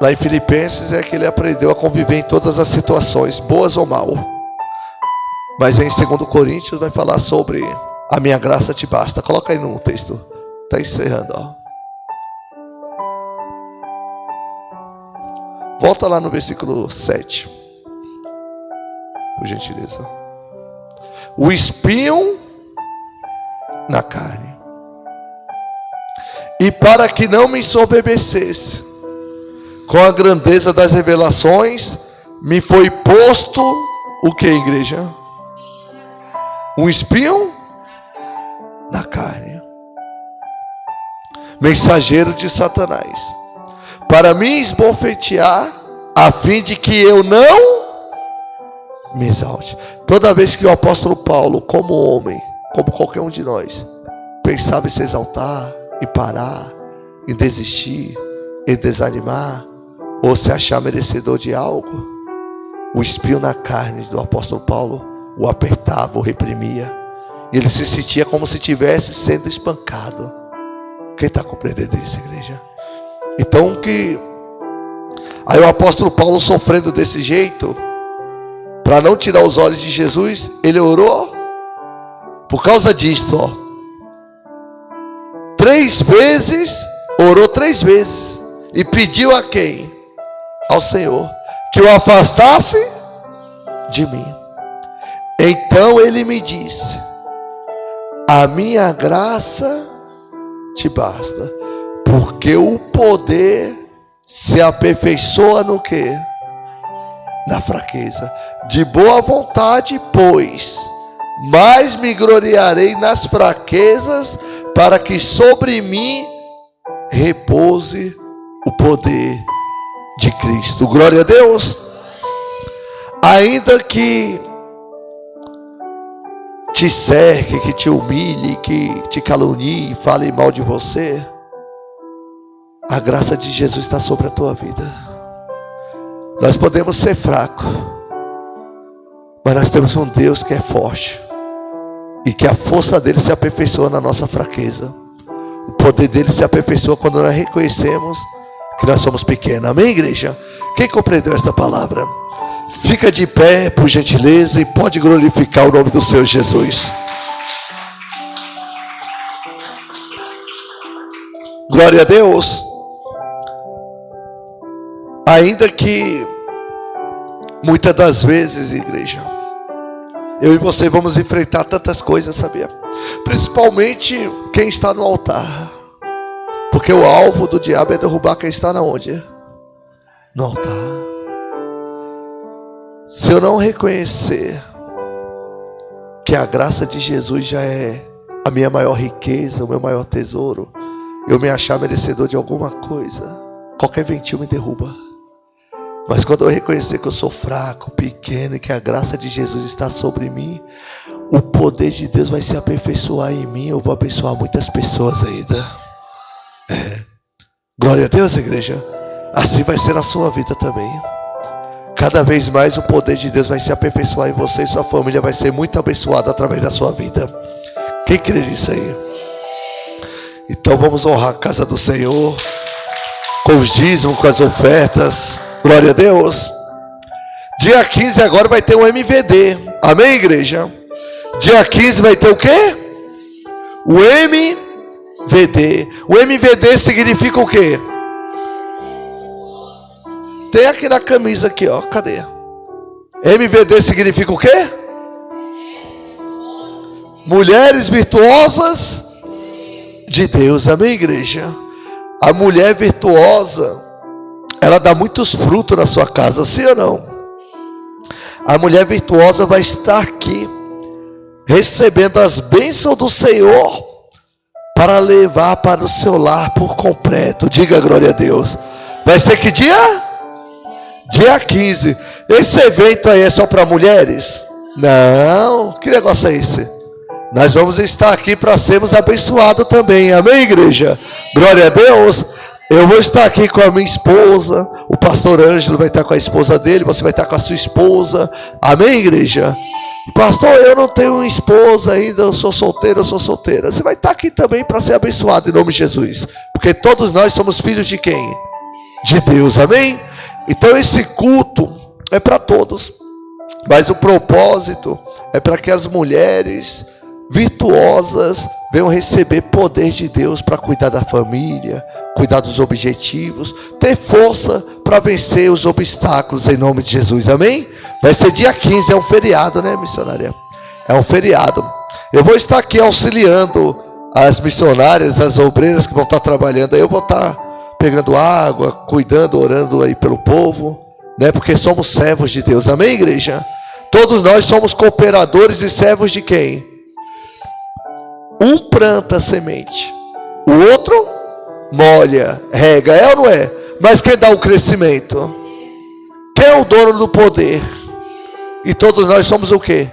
lá em Filipenses é que ele aprendeu a conviver em todas as situações, boas ou mal. Mas em 2 Coríntios vai falar sobre a minha graça te basta. Coloca aí no texto. Está encerrando, ó. Volta lá no versículo 7, por gentileza. O espinho na carne. E para que não me ensoberbecesse com a grandeza das revelações, me foi posto o que, igreja? Um espinho na carne, mensageiro de Satanás, para me esbofetear, a fim de que eu não me exalte. Toda vez que o apóstolo Paulo, como homem, como qualquer um de nós, pensava em se exaltar, em parar, em desistir, em desanimar, ou se achar merecedor de algo, o espinho na carne do apóstolo Paulo o apertava, o reprimia, e ele se sentia como se estivesse sendo espancado. Quem está compreendendo isso, igreja? Então aí o apóstolo Paulo, sofrendo desse jeito, para não tirar os olhos de Jesus, ele orou por causa disto, ó. 3 vezes, orou 3 vezes, e pediu a quem? ao Senhor que o afastasse de mim. Então ele me disse: a minha graça te basta, porque o poder se aperfeiçoa no quê? Na fraqueza. De boa vontade, pois, mais me gloriarei nas fraquezas, para que sobre mim repouse o poder de Cristo. Glória a Deus. Ainda que te cerque, que te humilhe, que te calunie, fale mal de você, a graça de Jesus está sobre a tua vida. Nós podemos ser fracos, mas nós temos um Deus que é forte, e que a força dele se aperfeiçoa na nossa fraqueza. O poder dele se aperfeiçoa quando nós reconhecemos que nós somos pequenos. Amém, igreja? Quem compreendeu esta palavra? Fica de pé, por gentileza, e pode glorificar o nome do Senhor Jesus. Glória a Deus. Ainda que muitas das vezes, igreja, eu e você vamos enfrentar tantas coisas, sabia? Principalmente quem está no altar. Porque o alvo do diabo é derrubar quem está na onde? No altar. Se eu não reconhecer que a graça de Jesus já é a minha maior riqueza, o meu maior tesouro, eu me achar merecedor de alguma coisa, qualquer ventil me derruba. Mas quando eu reconhecer que eu sou fraco, pequeno, e que a graça de Jesus está sobre mim, o poder de Deus vai se aperfeiçoar em mim. Eu vou abençoar muitas pessoas ainda. Glória a Deus, igreja. Assim vai ser na sua vida também. Cada vez mais o poder de Deus vai se aperfeiçoar em você, e sua família vai ser muito abençoada através da sua vida. Quem crê nisso aí? Então vamos honrar a casa do Senhor com os dízimos, com as ofertas. Glória a Deus. Dia 15 agora vai ter um MVD. Amém, igreja? Dia 15 vai ter o quê? O MVD. O MVD significa o quê? Tem aqui na camisa aqui, ó. Cadê? MVD significa o quê? Mulheres virtuosas de Deus. Amém, igreja? A mulher virtuosa, ela dá muitos frutos na sua casa, sim ou não? A mulher virtuosa vai estar aqui, recebendo as bênçãos do Senhor, para levar para o seu lar por completo. Diga glória a Deus. Vai ser que dia? Dia 15. Esse evento aí é só para mulheres? Não. Que negócio é esse? Nós vamos estar aqui para sermos abençoados também. Amém, igreja? Glória a Deus. Eu vou estar aqui com a minha esposa. O pastor Ângelo vai estar com a esposa dele. Você vai estar com a sua esposa. Amém, igreja? Pastor, eu não tenho esposa ainda. Eu sou solteiro, eu sou solteira. Você vai estar aqui também para ser abençoado em nome de Jesus. Porque todos nós somos filhos de quem? De Deus. Amém? Então esse culto é para todos. Mas o propósito é para que as mulheres virtuosas venham receber poder de Deus para cuidar da família, cuidar dos objetivos, ter força para vencer os obstáculos em nome de Jesus. Amém? Vai ser dia 15, é um feriado, né, missionária? É um feriado. Eu vou estar aqui auxiliando as missionárias, as obreiras que vão estar trabalhando. Eu vou estar pegando água, cuidando, orando aí pelo povo, né? Porque somos servos de Deus. Amém, igreja? Todos nós somos cooperadores e servos de quem? Um planta a semente, o outro molha, rega, é ou não é? Mas quem dá o crescimento? Quem é o dono do poder? E todos nós somos o quê?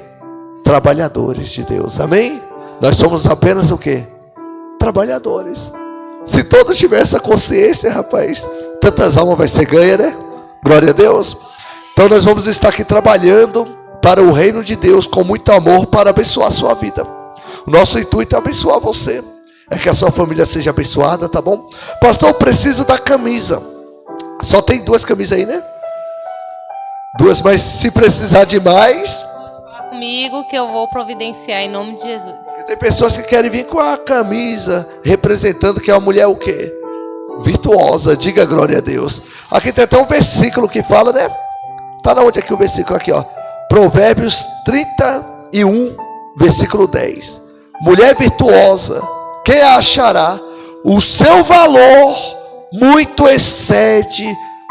Trabalhadores de Deus, amém? Nós somos apenas o quê? Trabalhadores. Se todos tivessem essa consciência, rapaz, tantas almas vai ser ganha, né? Glória a Deus. Então nós vamos estar aqui trabalhando para o reino de Deus com muito amor para abençoar a sua vida. O nosso intuito é abençoar você, é que a sua família seja abençoada, tá bom? Pastor, eu preciso da camisa. Só tem 2 camisas aí, né? 2, mas se precisar de mais, Fala comigo que eu vou providenciar em nome de Jesus. tem pessoas que querem vir com a camisa representando que é uma mulher o quê? virtuosa. Diga glória a Deus. Aqui tem até um versículo que fala, né? Está na onde aqui o versículo? Aqui, ó. Provérbios 31, versículo 10. Mulher virtuosa, quem a achará? O seu valor muito excede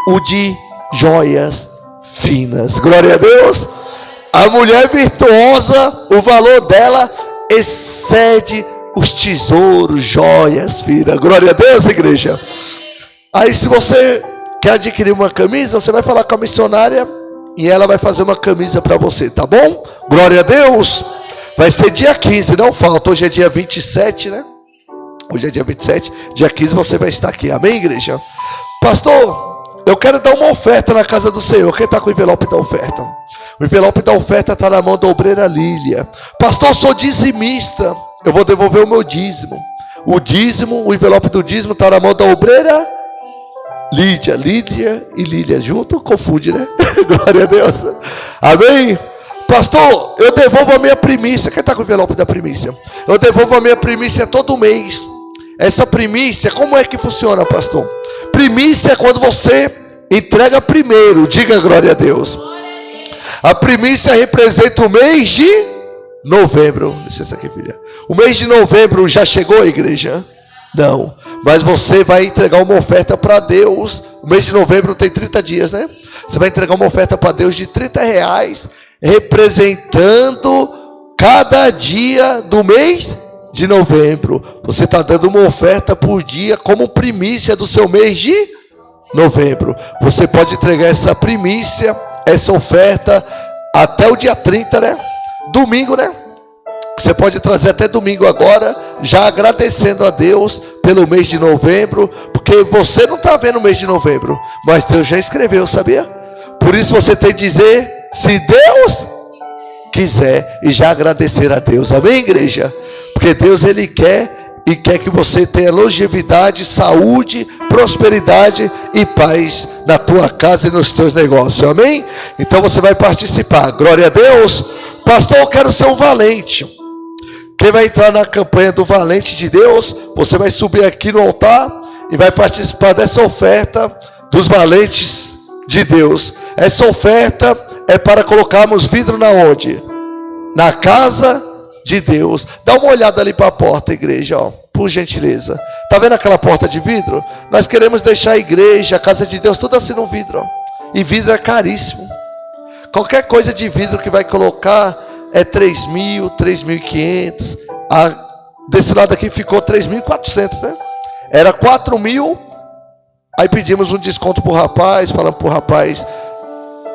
o de joias finas. Glória a Deus. A mulher virtuosa, o valor dela excede os tesouros, joias finas. Glória a Deus, igreja. Aí se você quer adquirir uma camisa, você vai falar com a missionária e ela vai fazer uma camisa para você, tá bom? Glória a Deus. Vai ser dia 15, não falta. Hoje é dia 27, né? Hoje é dia 27. Dia 15 você vai estar aqui. Amém, igreja? Pastor, eu quero dar uma oferta na casa do Senhor. Quem está com o envelope da oferta? O envelope da oferta está na mão da obreira Lília. Pastor, eu sou dizimista. Eu vou devolver o meu dízimo. O dízimo, o envelope do dízimo está na mão da obreira Lídia. Lídia e Lília junto, confunde, né? Glória a Deus. Amém? Pastor, eu devolvo a minha primícia. Quem está com o envelope da primícia? Eu devolvo a minha primícia todo mês. Essa primícia, como é que funciona, pastor? Primícia é quando você entrega primeiro. Diga glória a Deus. A primícia representa o mês de novembro. Licença aqui, filha. O mês de novembro já chegou, igreja? Não. Mas você vai entregar uma oferta para Deus. O mês de novembro tem 30 dias, né? Você vai entregar uma oferta para Deus de R$30, representando cada dia do mês de novembro. Você está dando uma oferta por dia como primícia do seu mês de novembro. Você pode entregar essa primícia, essa oferta até o dia 30, né? Domingo, né? Você pode trazer até domingo agora, já agradecendo a Deus pelo mês de novembro, porque você não está vendo o mês de novembro, mas Deus já escreveu, sabia? Por isso você tem que dizer, se Deus quiser, e já agradecer a Deus. Amém, igreja? Porque Deus, Ele quer e quer que você tenha longevidade, saúde, prosperidade e paz na tua casa e nos teus negócios. Amém? Então você vai participar. Glória a Deus. Pastor, eu quero ser um valente. Quem vai entrar na campanha do Valente de Deus, você vai subir aqui no altar e vai participar dessa oferta dos valentes de Deus. Essa oferta é para colocarmos vidro na onde? Na casa de Deus. Dá uma olhada ali para a porta, igreja, ó, por gentileza. Tá vendo aquela porta de vidro? Nós queremos deixar a igreja, a casa de Deus, tudo assim no vidro, ó. E vidro é caríssimo. Qualquer coisa de vidro que vai colocar é 3.000, 3.500. Desse lado aqui ficou 3.400, né? Era 4.000. Aí pedimos um desconto pro rapaz, falamos pro rapaz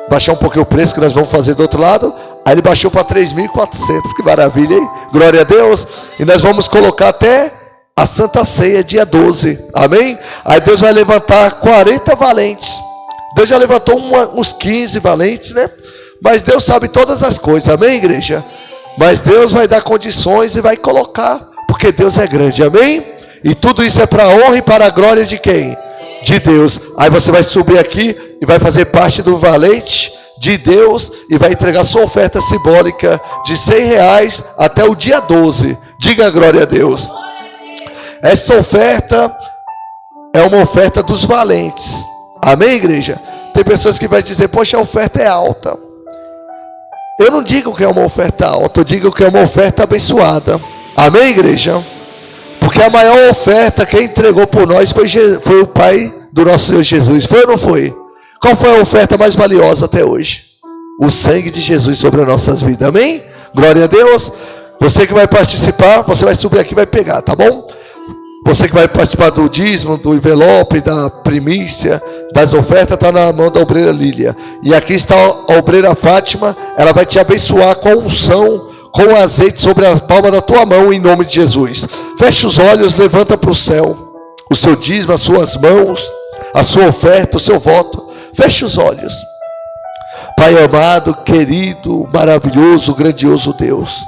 baixar um pouquinho o preço que nós vamos fazer do outro lado. Aí ele baixou para 3.400. Que maravilha, hein? Glória a Deus. E nós vamos colocar até a Santa Ceia, dia 12. Amém? Aí Deus vai levantar 40 valentes. Deus já levantou uns 15 valentes, né? Mas Deus sabe todas as coisas, amém, igreja? Mas Deus vai dar condições e vai colocar, porque Deus é grande, amém? E tudo isso é para a honra e para a glória de quem? De Deus. Aí você vai subir aqui e vai fazer parte do valente de Deus e vai entregar sua oferta simbólica de R$100 até o dia 12. Diga glória a Deus. Essa oferta é uma oferta dos valentes, amém, igreja? Tem pessoas que vão dizer, poxa, a oferta é alta. Eu não digo que é uma oferta alta, eu digo que é uma oferta abençoada. Amém, igreja? Porque a maior oferta, quem entregou por nós foi o Pai do nosso Deus Jesus. Foi ou não foi? Qual foi a oferta mais valiosa até hoje? O sangue de Jesus sobre as nossas vidas. Amém? Glória a Deus. Você que vai participar, você vai subir aqui e vai pegar, tá bom? Você que vai participar do dízimo, do envelope, da primícia, das ofertas, está na mão da obreira Lília. E aqui está a obreira Fátima, ela vai te abençoar com unção, com azeite sobre a palma da tua mão, em nome de Jesus. Feche os olhos, levanta para o céu o seu dízimo, as suas mãos, a sua oferta, o seu voto. Feche os olhos. Pai amado, querido, maravilhoso, grandioso Deus.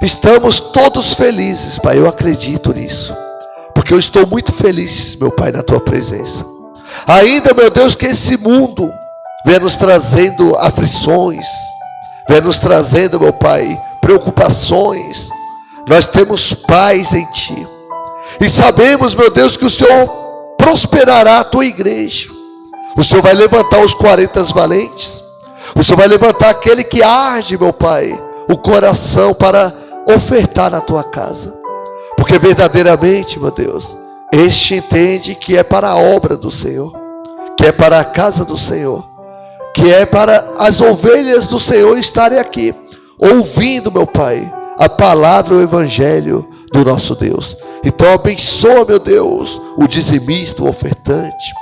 Estamos todos felizes, Pai, eu acredito nisso. Porque eu estou muito feliz, meu Pai, na tua presença. Ainda, meu Deus, que esse mundo venha nos trazendo aflições, venha nos trazendo, meu Pai, preocupações. Nós temos paz em Ti. E sabemos, meu Deus, que o Senhor prosperará a tua igreja. O Senhor vai levantar os 40 valentes. O Senhor vai levantar aquele que arde, meu Pai, o coração para ofertar na tua casa. Porque verdadeiramente, meu Deus, este entende que é para a obra do Senhor, que é para a casa do Senhor, que é para as ovelhas do Senhor estarem aqui, ouvindo, meu Pai, a palavra, o evangelho do nosso Deus. Então abençoa, meu Deus, o dizimista, o ofertante.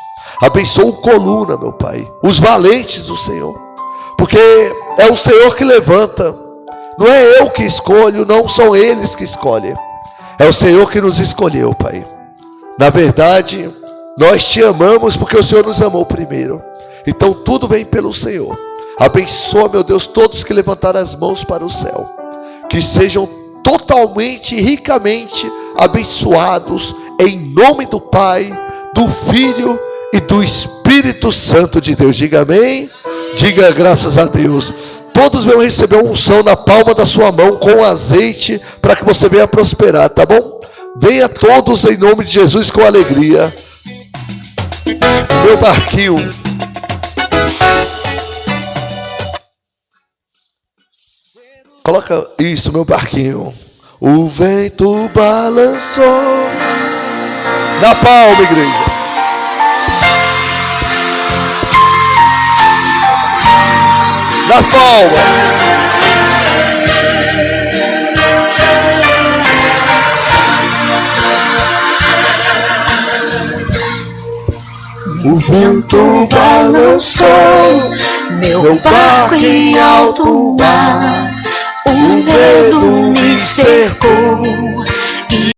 Abençoa o coluna, meu Pai, os valentes do Senhor. Porque é o Senhor que levanta. Não é eu que escolho, não são eles que escolhem. É o Senhor que nos escolheu, Pai. Na verdade, nós te amamos porque o Senhor nos amou primeiro. Então tudo vem pelo Senhor. Abençoa, meu Deus, todos que levantaram as mãos para o céu. Que sejam totalmente e ricamente abençoados em nome do Pai, do Filho e do Espírito Santo de Deus. Diga amém. Diga graças a Deus. Todos vão receber uma unção na palma da sua mão com azeite para que você venha prosperar, tá bom? Venha todos em nome de Jesus com alegria. Meu barquinho. Coloca isso, meu barquinho. O vento balançou. Na palma, igreja. Nas palmas. O vento balançou meu barco em alto mar, o medo me cercou.